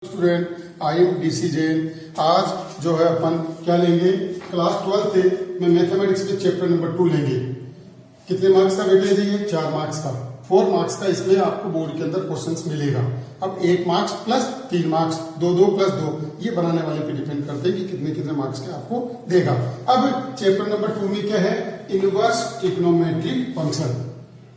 Student I am DC Jain. आज जो है अपन क्या लेंगे, क्लास 12th में मैथमेटिक्स में चैप्टर नंबर 2 लेंगे। कितने मार्क्स का वेटेज है ये? 4 मार्क्स का। 4 मार्क्स का इसमें आपको बोर्ड के अंदर क्वेश्चंस मिलेगा। अब 1 मार्क्स प्लस 3 मार्क्स, 2 प्लस 2, ये बनाने वाले पे डिपेंड करते हैं कि कितने कितने मार्क्स के आपको देगा। अब चैप्टर नंबर 2 में क्या है? Inverse trigonometric function.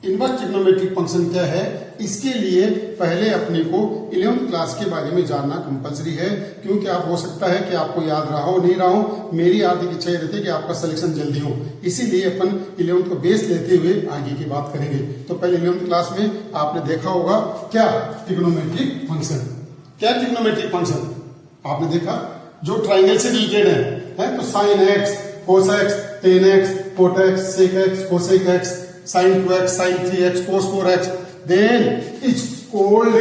Inverse trigonometric function क्या है, इसके लिए पहले अपने को 11th क्लास के बारे में जानना कंपलसरी है, क्योंकि आप हो सकता है कि आपको याद रहा हो नहीं रहा हो। मेरी आर्थिक इच्छा ये रहती है कि आपका सिलेक्शन जल्दी हो, इसीलिए अपन 11th को बेस लेते हुए आगे की बात करेंगे। तो पहले 11th क्लास में आपने देखा होगा क्या ट्रिग्नोमेट्रिक फंक्शन। क्या ट्रिग्नोमेट्रिक फंक्शन आपने देखा? जो ट्राइंगल से रिलेटेड है तो sine x, cos x, tan x, cot x, sec x, cosec x, sin 2x, sin 3x, cos 4x, then is called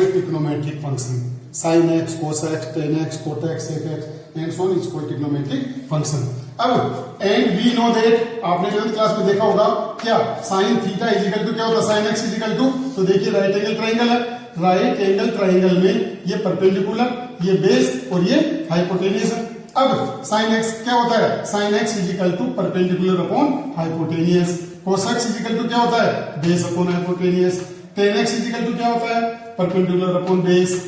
trigonometric function. Sin x, cos x, tan x, cot x, sec x, and so on is called trigonometric function. अब and we know that आपने 11th class में देखा होगा क्या sin theta is equal to क्या होता है? sin x is equal to, तो देखिए राइट एंगल ट्राइंगल है। राइट एंगल ट्राइंगल में ये परपेंडिकुलर, ये बेस और ये हाइपोटेन्यूस है। अब sin x क्या होता है? sin x is equal to perpendicular upon hypotenuse. cos x is equal to क्या होता है? Base upon hypotenuse. tan x is equal to क्या होता है? Perpendicular upon base.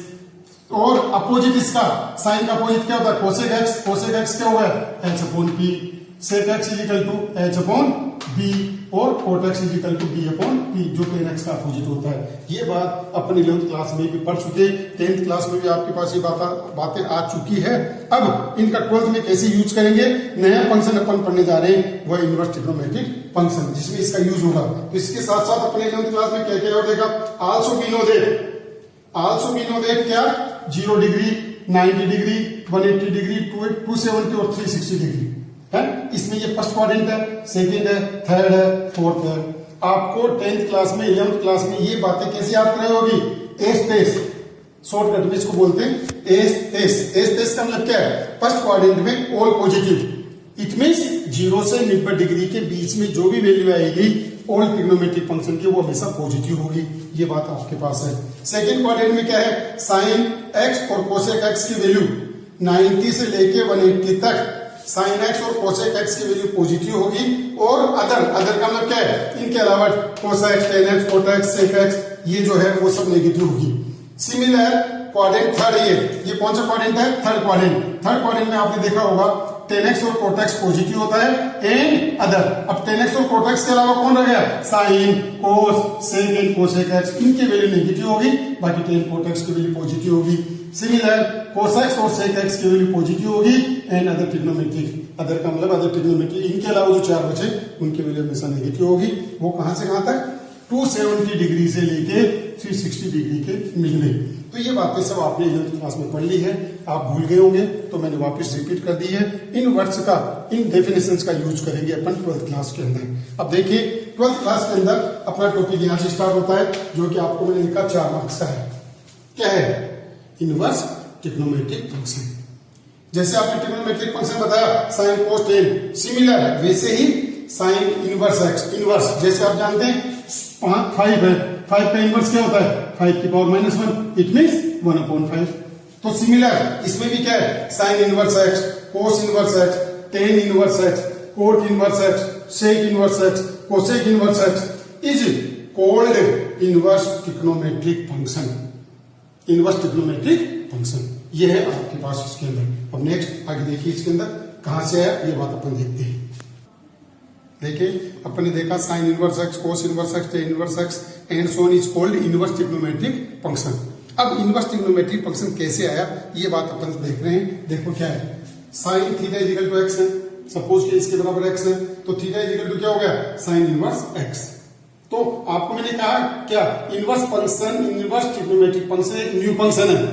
और अपोजिट इसका sin का अपोजिट क्या होता है? cosec x। cosec x क्या होगा? h upon p। sec x is equal to h upon b और cot x is equal to b upon p, जो tan x का अपोजिट होता है। ये बात अपने 11th क्लास में भी पढ़ चुके, 10th क्लास में भी आपके पास ये बातें आ चुकी है। अब इनका 12th में कैसे यूज करेंगे? नया फंक्शन अपन पढ़ने जा रहे हैं, वह इनवर्स ट्रिग्नोमेट्रिक फंक्शन, जिसमें इसका यूज होगा। तो इसके साथ साथ अपने 11th क्लास में क्या क्या और देखा? आल्सो वी नो दैट क्या? 0 डिग्री, 90 डिग्री, 180 डिग्री, 270 और 360 डिग्री है। इसमें ये फर्स्ट क्वाड्रेंट है, सेकंड है, थर्ड है, फोर्थ है। आपको 10th क्लास में, 11th क्लास में ये बातें कैसे याद कराई होगी? एस टेस, शॉर्टकट में इसको बोलते हैं एस टेस। एस टेस का मतलब क्या है? फर्स्ट क्वाड्रेंट में ऑल पॉजिटिव। इट मींस 0 से 90 डिग्री के बीच में जो भी वैल्यू आएगी ऑल ट्रिग्नोमेट्रिक फंक्शन की, वो हमेशा पॉजिटिव होगी। ये बात आपके पास है। सेकंड क्वाड्रेंट में क्या है? साइन एक्स और कोसेक एक्स की वैल्यू 90 से लेके 180 तक साइन एक्स और कोसेक एक्स की वैल्यू पॉजिटिव होगी। और अदर का मतलब क्या है? इनके अलावा cosec, tan x, cot x, sec x, ये जो है वो सब नेगेटिव होगी। सिमिलर क्वाड्रेंट थर्ड, ये कौन सा क्वाड्रेंट है? Third quadrant. थर्ड क्वाड्रेंट में आपने देखा होगा टेन एक्स और कोट एक्स पॉजिटिव होता है एंड अदर। अब टेन एक्स और कोट एक्स के अलावा कौन रह गया? Sine, cos, sec and cosec x, इनकी वैल्यू नेगेटिव होगी, बाकी टेन कोट एक्स की वैल्यू पॉजिटिव होगी। सिमिलर कोसेक्स और सेक एक्स की वैल्यू पॉजिटिव होगी एंड अदर ट्रिग्नोमेट्रिक। अदर का मतलब अदर ट्रिग्नोमेट्रिक, इनके अलावा जो 4 बचे उनकी वैल्यू हमेशा नेगेटिव होगी। वो कहां से कहां तक? 270 डिग्री से लेके 360 डिग्री के मिड में। तो ये बातें सब आपने 11th क्लास में पढ़ ली है, आप भूल गए होंगे तो मैंने वापस रिपीट कर दी है। इन वर्ड्स का, इन डेफिनेशंस का यूज करेंगे अपन 12th क्लास के अंदर। अब देखिए 12th क्लास के अंदर अपना टॉपिक यहां से स्टार्ट होता है, जो कि आपको मैंने लिखा 4 मार्क्स का है। क्या है? Inverse trigonometric function. जैसे आपने ट्रिग्नोमेट्रिक फंक्शन बताया साइन, कोस, टेन, सिमिलर वैसे ही साइन इनवर्स एक्स। इनवर्स जैसे आप जानते हैं 5 है, 5 का इनवर्स क्या होता है? 5 की पावर -1, इट मींस 1/5। तो सिमिलर इसमें भी क्या है? Sine inverse x, cos inverse x, tan inverse x, cot inverse x, sec inverse x, cosec inverse x is called inverse trigonometric function. Inverse trigonometric function ये है आपके पास इसके अंदर। अब नेक्स्ट आगे देखिए इसके अंदर कहां से है, ये बात अपन देखते हैं। देखिए अपन ने देखा sign inverse x, cos inverse x, tan inverse x and so on is called inverse trigonometric function. अब इनवर्स ट्रिग्नोमेट्रिक फंक्शन कैसे आया, ये बात अपन देख रहे हैं। देखो क्या है? Sine theta is equal to x है, सपोज कि इसके बराबर एक्स है, तो थीटा इज इक्वल टू क्या हो गया? Sign inverse x. तो आपको मैंने कहा क्या? Inverse function, inverse trigonometric function एक न्यू फंक्शन है,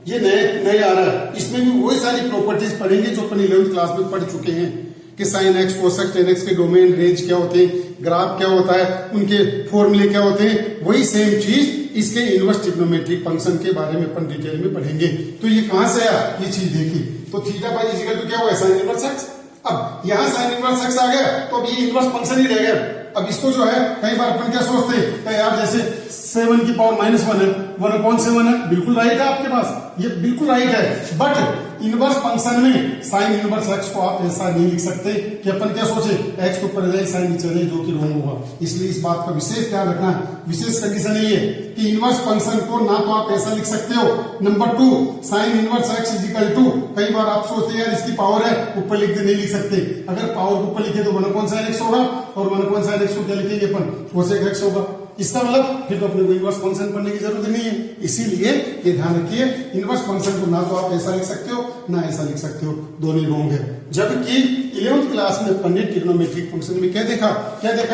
ये नए आ रहा है। इसमें भी वही सारी प्रॉपर्टीज पढ़ेंगे जो अपन 11th क्लास में पढ़ चुके हैं कि sine x, cosec, tan x के डोमेन, रेंज क्या होते हैं, ग्राफ क्या होता है, उनके फॉर्मूले क्या होते हैं। वही सेम चीज इसके इनवर्स ट्रिग्नोमेट्रिक फंक्शन के बारे में अपन डिटेल में पढ़ेंगे। तो ये कहां से आया? ये चीज देखी तो theta by is equal to क्या होगा? Sine inverse x. अब यहां साइन इनवर्स एक्स आ गया तो अब ये इनवर्स फंक्शन ही रह गया। अब इसको जो है कई बार अपन क्या सोचते हैं यार जैसे 7 की पावर -1 है, 1/7 है, बिल्कुल राइट है आपके पास, ये बिल्कुल राइट है। बट इनवर्स फंक्शन में साइन इनवर्स एक्स को आप ऐसा नहीं लिख सकते कि अपन क्या सोचे एक्स के ऊपर रहे साइन नीचे रहे, जो कि रॉन्ग होगा। इसलिए इस बात का विशेष ध्यान रखना है। विशेष कंडीशन ये है कि इनवर्स फंक्शन को ना तो आप ऐसा लिख सकते हो। Number 2 sine inverse x is equal to, कई बार आप सोचते हैं यार इसकी पावर है ऊपर लिख दे, नहीं लिख सकते। अगर पावर ऊपर लिखे तो 1/sin x होगा और 1/sin x को क्या लिखेंगे अपन, cosec x होगा। इसका मतलब फिर तो अपने को इनवर्स फंक्शन पढ़ने की जरूरत नहीं है। इसीलिए ये ध्यान रखिए इनवर्स फंक्शन को ना तो आप ऐसा लिख सकते हो ना ऐसा लिख सकते हो, दोनों रॉन्ग है। जबकि 11th क्लास में अपन ने ट्रिग्नोमेट्रिक फंक्शन में क्या देखा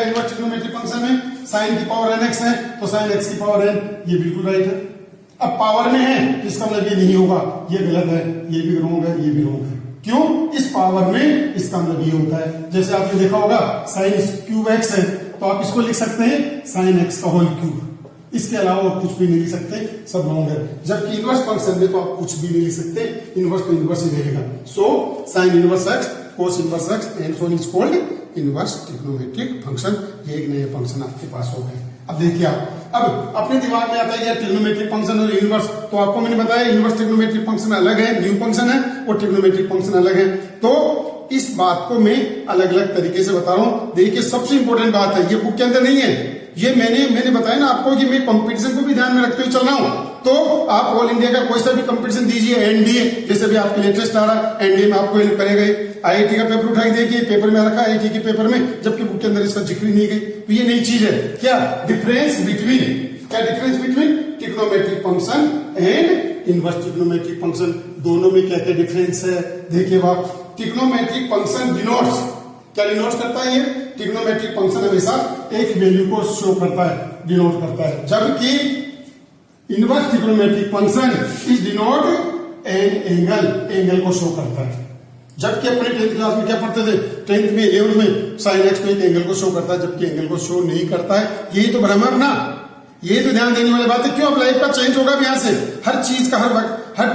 इनवर्स ट्रिग्नोमेट्रिक फंक्शन में साइन की पावर nx है तो साइन x की पावर n, ये बिल्कुल राइट है। अब पावर में है इसका मतलब ये नहीं होगा, ये गलत है, ये भी रॉन्ग है, ये भी रॉन्ग है। क्यों? इस पावर में इसका मतलब ये होता है, जैसे आपने देखा होगा साइन क्यूब एक्स है तो आप इसको लिख सकते हैं साइन एक्स का होल क्यूब, इसके अलावा और कुछ भी नहीं लिख सकते, सब रॉन्ग है। जबकि इनवर्स फंक्शन में तो आप कुछ भी नहीं लिख सकते, इनवर्स तो इनवर्स ही रहेगा। So sine inverse x, cos inverse x and so on is called inverse trigonometric function. ये एक नए फंक्शन आपके पास हो गए। अब देखिए अब अपने दिमाग में आता है ट्रिग्नोमेट्रिक फंक्शन और इनवर्स, तो आपको मैंने बताया इनवर्स ट्रिग्नोमेट्रिक फंक्शन अलग है, न्यू फंक्शन है, और ट्रिग्नोमेट्रिक फंक्शन अलग है। तो इस बात को मैं अलग अलग तरीके से बता रहा हूं। देखिए सबसे इंपॉर्टेंट बात है, ये बुक के अंदर नहीं है, ये मैंने बताया ना आपको कि मैं कंपटीशन को भी ध्यान में रखते हुए चल रहा हूं। तो आप ऑल इंडिया का कोई सा भी कंपटीशन दीजिए, एनडीए जैसे भी आपके लेटेस्ट आ रहा है, एनडीए में आपको हेल्प करेगा। आईआईटी का पेपर उठाई देखिए, पेपर में रखा आईआईटी के पेपर में, जबकि बुक के अंदर इसका जिक्र ही नहीं गई। तो ये नई चीज है। क्या difference between trigonometric function and inverse trigonometric function, दोनों में क्या क्या डिफरेंस है देखिए बाप। ट्रिग्नोमेट्रिक फंक्शन डिनोट्स, क्या डिनोट करता है? ये ट्रिग्नोमेट्रिक फंक्शन हमेशा एक वैल्यू को शो करता है, डिनोट करता है, जबकि inverse trigonometric function is denote angle को शो करता है। जबकि अपने 10th क्लास में क्या पढ़ते थे, 10th में 11th में साइन एक्स में एंगल को शो करता है, जबकि एंगल को शो नहीं करता है। यही तो भ्रम है अपना, यही तो ध्यान देने वाली बात है। क्यों? अब लाइफ का चेंज होगा भी, यहां से हर चीज का हर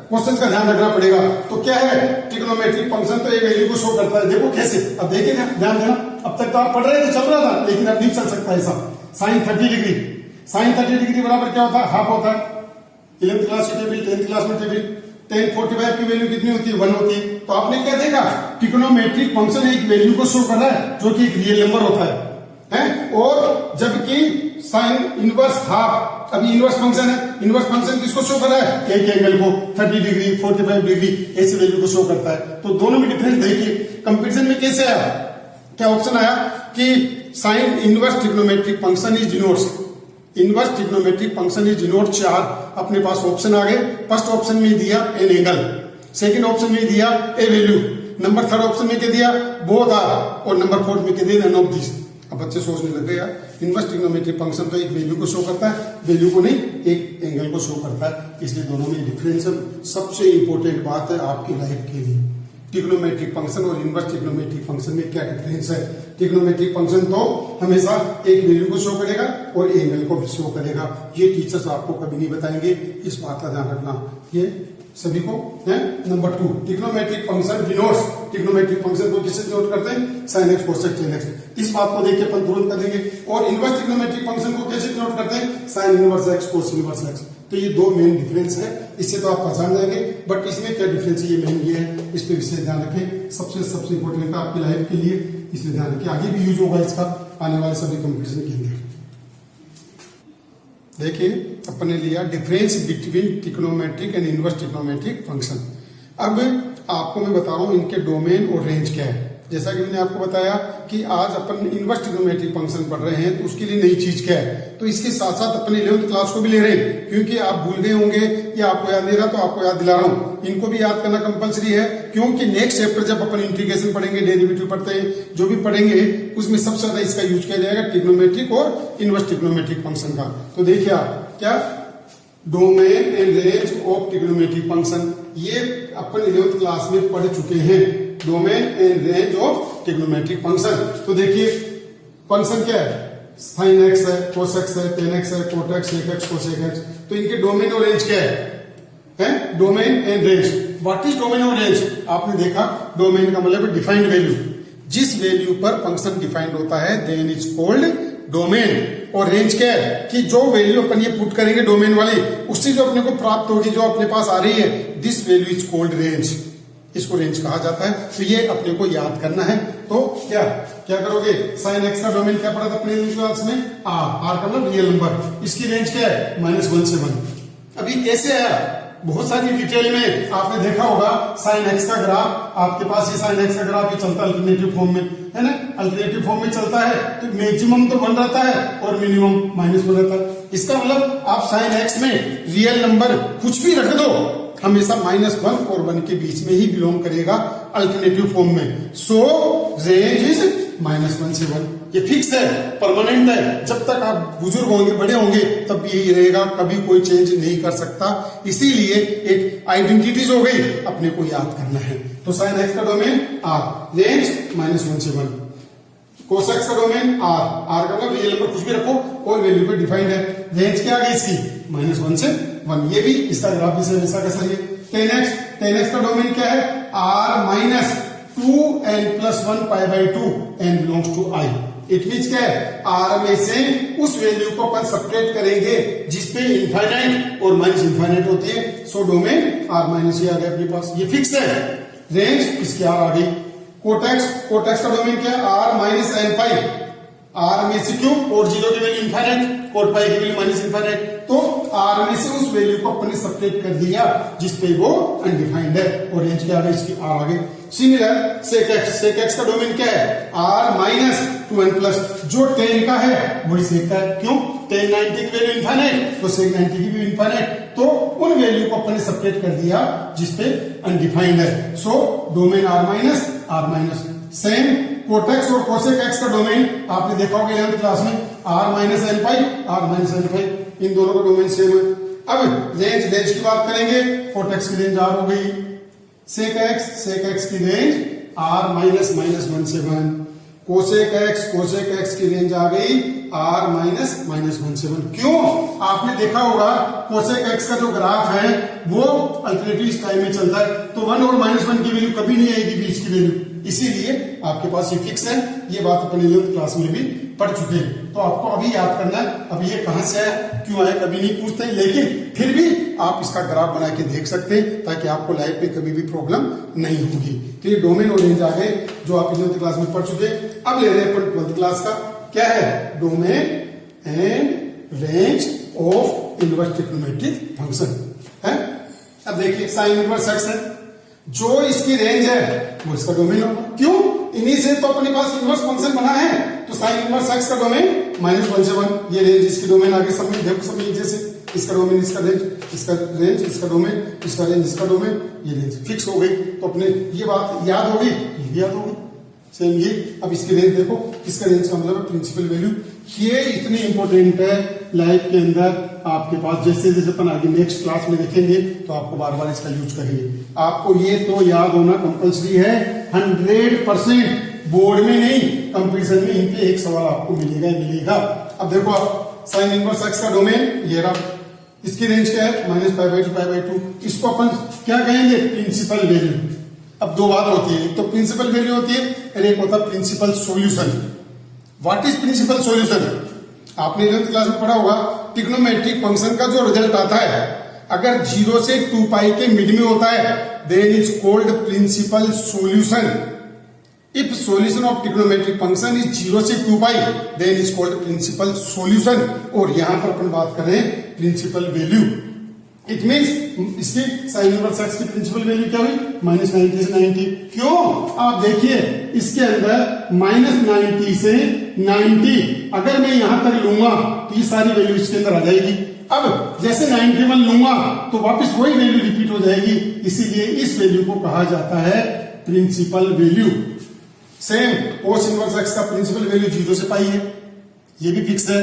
क्वेश्चन का ध्यान रखना पड़ेगा। तो क्या है, ट्रिग्नोमेट्रिक फंक्शन तो एक वैल्यू को शो करता है। देखो कैसे, अब देखिए ध्यान देना। अब तक तो आप पढ़ रहे थे, चल रहा था, लेकिन अब नहीं चल सकता ऐसा। साइन 30 डिग्री बराबर क्या होता है, हाफ होता है। 11th क्लास की टेबल, 10th क्लास में टेबल, tan 45 की वैल्यू कितनी होती है, 1 होती है। तो आपने क्या देखा, ट्रिग्नोमेट्रिक फंक्शन एक वैल्यू को शो कर रहा है जो कि एक रियल नंबर होता है, और जबकि साइन इनवर्स हाफ, अभी इनवर्स फंक्शन है, इनवर्स फंक्शन किसको शो कर रहा है, एक एंगल को 30 डिग्री 45 डिग्री ऐसी वैल्यू को शो करता है। तो दोनों में डिफरेंस देखिए। कंपैरिजन में कैसे आया, क्या ऑप्शन आया कि sine inverse trigonometric function is denotes, inverse trigonometric function is denote 4 अपने पास ऑप्शन आ गए। फर्स्ट ऑप्शन में दिया एन एंगल, सेकंड ऑप्शन में दिया ए वैल्यू, नंबर थर्ड ऑप्शन में क्या दिया, बोथ आर, और नंबर फोर्थ में क्या दिया, नन ऑफ दिस। अब बच्चे सोचने लग गए यार, इनवर्स ट्रिग्नोमेट्रिक फंक्शन तो एक वैल्यू को शो करता है, वैल्यू को नहीं, एक एंगल को शो करता है, इसलिए दोनों में डिफरेंस है। सबसे इंपॉर्टेंट बात है आपकी लाइफ के लिए, ट्रिग्नोमेट्रिक फंक्शन और इनवर्स ट्रिग्नोमेट्रिक फंक्शन में क्या डिफरेंस है। ट्रिग्नोमेट्रिक फंक्शन तो हमेशा एक वैल्यू को शो करेगा और एंगल को भी शो करेगा। ये टीचर्स आपको कभी नहीं बताएंगे, इस बात का ध्यान रखना। ये सभी को है। Number 2, trigonometric function denotes, trigonometric function को किससे डिनोट करते हैं, sin x cosec tan x। इस बात को देख के अपन तुरंत कर देंगे। और इनवर्स ट्रिग्नोमेट्रिक फंक्शन को कैसे डिनोट करते हैं, sin inverse x cos inverse x। तो ये दो मेन डिफरेंस है, इससे तो आप पहचान जाएंगे, बट इसमें क्या डिफरेंस है, ये मेन ये है, इस पे विशेष ध्यान रखें। सबसे इंपॉर्टेंट है आपकी लाइफ के लिए, इसलिए ध्यान रखें, आगे भी यूज होगा इसका आने वाले सभी कंपटीशन के अंदर। देखिए अपन ने लिया difference between trigonometric and inverse trigonometric function. अब आपको मैं बता रहा हूं इनके डोमेन और रेंज क्या है। जैसा कि मैंने आपको बताया कि आज अपन इनवर्स ट्रिग्नोमेट्रिक फंक्शन पढ़ रहे हैं, तो उसके लिए नई चीज क्या है, तो इसके साथ साथ अपने 11th क्लास को भी ले रहे हैं, क्योंकि आप भूल गए होंगे या आपको याद नहीं रहा, तो आपको याद दिला रहा हूं। इनको भी याद करना कंपलसरी है, क्योंकि नेक्स्ट चैप्टर जब अपन इंटीग्रेशन पढ़ेंगे, डेरिवेटिव पढ़ते हैं, जो भी पढ़ेंगे उसमें सबसे ज्यादा इसका यूज किया जाएगा, ट्रिग्नोमेट्रिक और इनवर्स ट्रिग्नोमेट्रिक फंक्शन का। तो देखिए आप क्या, domain and range of trigonometric function, ये अपन 11th क्लास में पढ़ चुके हैं, domain and range of trigonometric function. तो देखिए फंक्शन क्या है, sin x है, cos x है, tan x है, cot x, sec x, cosec x। तो इनके डोमेन और रेंज क्या है, domain and range. What is domain और रेंज, आपने देखा डोमेन का मतलब डिफाइंड वैल्यू, जिस वैल्यू पर फंक्शन डिफाइंड होता है देन इज कॉल्ड डोमेन। और रेंज क्या है कि जो वैल्यू अपन ये पुट करेंगे डोमेन वाली, उससे जो अपने को प्राप्त होगी, जो अपने पास आ रही है, this value is called range. इसको रेंज कहा जाता है। तो ये अपने को याद करना है। तो क्या करोगे, साइन एक्स का डोमेन क्या पढ़ा था अपने क्लास में, आर का मतलब रियल नंबर। इसकी रेंज क्या है, -1 से 1। अभी कैसे आया, बहुत सारी डिटेल में आपने देखा होगा। साइन एक्स का ग्राफ, आपके पास ये साइन एक्स का ग्राफ ये चलता है अल्टरनेटिव फॉर्म में, है ना। अल्टरनेटिव फॉर्म में चलता है तो मैक्सिमम तो 1 रहता है और मिनिमम -1 रहता है। इसका मतलब आप साइन एक्स में रियल नंबर कुछ भी रख दो, हमेशा -1 और 1 के बीच में ही बिलोंग करेगा अल्टरनेटिव फॉर्म में। सो रेंज इज -1 से 1। ये फिक्स है, परमानेंट है। जब तक आप बुजुर्ग होंगे, बड़े होंगे, तब यही रहेगा, कभी कोई चेंज नहीं कर सकता। इसीलिए एक आइडेंटिटीज हो गई, अपने को याद करना है। तो साइन एक्स का डोमेन आर, रेंज -1 से 1। कोस एक्स का डोमेन आर का मतलब रियल नंबर कुछ भी रखो, कोई वैल्यू पे डिफाइंड है। रेंज क्या आ गई इसकी, -1 से 1। ये भी इसका ग्राफ भी वैसा का सही है। 10x का डोमेन क्या है, r -2n+1 π/2 n belongs to i। It means क्या है, आर में से उस वैल्यू को अपन सेपरेट करेंगे जिसपे इनफाइनाइट और -इनफाइनाइट होती है। सो डोमेन r- ये आ गया अपने पास, ये फिक्स है। रेंज इसकी आर आ गई। कोटेक्स का डोमेन क्या है, r-n π। आर में से क्यों, कोट 0 की वैल्यू इनफाइनाइट, कोट पाई की वैल्यू -इनफाइनाइट। तो आर में से उस वैल्यू को अपने सेपरेट कर दिया जिसपे वो अनडिफाइंड है, और रेंज क्या आ गई इसकी, आर आ गई। सिमिलर सेक एक्स का डोमेन क्या है, r-2n+। जो 10 का है वही सेक का है। क्यों, 10 90 की वैल्यू इनफाइनाइट, तो सेक 90 की भी इनफाइनाइट। तो उन वैल्यू को अपने सेपरेट कर दिया जिसपे अनडिफाइंड है। So domain r-r-। Same cot x और कोसेक एक्स का डोमेन आपने देखा होगा 11th क्लास में, r-n π। इन दोनों का डोमेन सेम है। अब रेंज की बात करेंगे। कोटेक्स की रेंज r हो गई, सेक एक्स की रेंज r-1 से 1। कोसेक एक्स की रेंज आ गई r-1 से 1। क्यों, आपने देखा होगा कोसेक एक्स का जो ग्राफ है वो अल्टरनेटिव टाइम में चलता है, तो 1 और -1 की वैल्यू कभी नहीं आएगी बीच की वैल्यू। इसीलिए आपके पास ये फिक्स है। ये बात अपन 11th क्लास में भी पढ़ चुके हैं। तो आपको अभी याद करना है, अब ये कहां से आया, क्यों आया, कभी नहीं पूछते, लेकिन फिर भी आप इसका ग्राफ बना के देख सकते हैं ताकि आपको लाइफ में कभी भी प्रॉब्लम नहीं होगी। तो ये डोमेन और रेंज आ गए जो आप 11th क्लास में पढ़ चुके हैं। अब ले रहे हैं अपन 12th क्लास का। क्या है, domain and range of inverse trigonometric function है। अब देखिए साइन इनवर्स एक्स है, जो इसकी रेंज है वो इसका डोमेन होगा। क्यों, इन्हीं से तो अपने पास इनवर्स फंक्शन बना है। तो साइन इनवर्स एक्स का डोमेन -1 से 1। ये रेंज इसकी डोमेन आगे सब में देखो, सब नीचे से इसका डोमेन, इसका रेंज, इसका रेंज, इसका डोमेन, इसका रेंज, इसका डोमेन, ये रेंज फिक्स हो गई। तो अपने ये बात याद होगी, ये भी याद होगी। सेम ये, अब इसकी रेंज देखो, इसका रेंज का मतलब प्रिंसिपल वैल्यू। ये इतनी इंपॉर्टेंट है लाइफ के अंदर आपके पास। जैसे जैसे अपन आगे नेक्स्ट क्लास में देखेंगे तो आपको बार बार इसका यूज करेंगे। आपको ये तो याद होना कंपल्सरी है 100%। बोर्ड में नहीं, कंपटीशन में इन पे एक सवाल आपको मिलेगा ही मिलेगा। अब देखो आप, साइन इनवर्स एक्स का डोमेन ये रहा, इसकी रेंज क्या है, -π/2। इसको अपन क्या कहेंगे, प्रिंसिपल वैल्यू। अब दो बात होती है, एक तो प्रिंसिपल वैल्यू होती है और एक होता है principal solution. What is principal solution, आपने 11th क्लास में पढ़ा होगा। ट्रिग्नोमेट्रिक फंक्शन का जो रिजल्ट आता है अगर 0 से 2π के मिड में होता है then is called principal solution. If solution of trigonometric function is 0 से 2π then is called principal solution. और यहां पर अपन बात करें प्रिंसिपल वैल्यू, इट मीन्स इसकी साइन इनवर्स एक्स की प्रिंसिपल वैल्यू क्या हुई, -90 से 90। क्यों, आप देखिए इसके अंदर -90 से 90 अगर मैं यहां तक लूंगा तो ये सारी वैल्यू इसके अंदर आ जाएगी। अब जैसे 91 लूंगा तो वापस वही वैल्यू रिपीट हो जाएगी। इसीलिए इस वैल्यू को कहा जाता है principal value. Same cos inverse x का प्रिंसिपल वैल्यू 0 से π है, ये भी फिक्स है।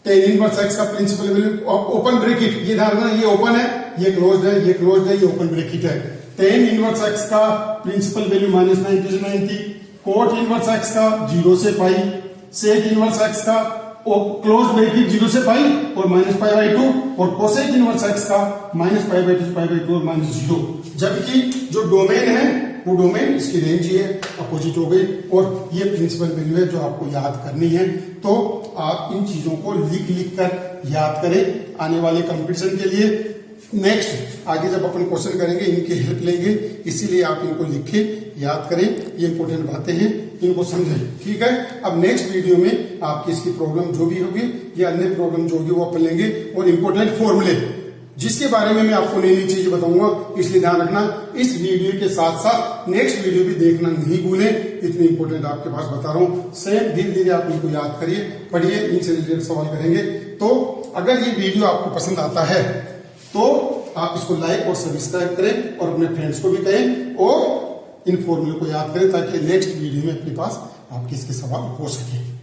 टेन इनवर्स एक्स का प्रिंसिपल वैल्यू ओपन ब्रैकेट, ये ध्यान रखना, ये ओपन है, ये क्लोज्ड है, ये क्लोज्ड है, ये ओपन ब्रैकेट है। टेन इनवर्स एक्स का प्रिंसिपल वैल्यू -90 से 90। कोट इनवर्स एक्स का 0 से π। सेक इनवर्स एक्स का क्लोज्ड ब्रैकेट 0 से π और -π/2। और कोसेक इनवर्स एक्स का -π/2 से π/2 और -0। जबकि जो डोमेन है कोडोमेन इसकी रेंज ही है, अपोजिट हो गई, और ये प्रिंसिपल वैल्यू है जो आपको याद करनी है। तो आप इन चीजों को लिख कर याद करें आने वाले कंपटीशन के लिए। नेक्स्ट आगे जब अपन क्वेश्चन करेंगे इनकी हेल्प लेंगे, इसीलिए आप इनको लिखें, याद करें, ये इंपॉर्टेंट बातें हैं, इनको समझें, ठीक है। अब नेक्स्ट वीडियो में आपकी इसकी प्रॉब्लम जो भी होगी या अन्य प्रॉब्लम जो होगी वो अपन लेंगे, और इंपॉर्टेंट फॉर्मूले जिसके बारे में मैं आपको नई नई चीजें बताऊंगा, इसलिए ध्यान रखना। इस वीडियो के साथ साथ नेक्स्ट वीडियो भी देखना नहीं भूलें, इतनी इंपॉर्टेंट आपके पास बता रहा हूं। सेम धीरे धीरे आप इनको याद करिए, पढ़िए, इनसे रिलेटेड सवाल करेंगे। तो अगर ये वीडियो आपको पसंद आता है तो आप इसको लाइक और सब्सक्राइब करें और अपने फ्रेंड्स को भी कहें, और इन फॉर्मूले को याद करें ताकि नेक्स्ट वीडियो में अपने पास आपके इसके सवाल हो सके।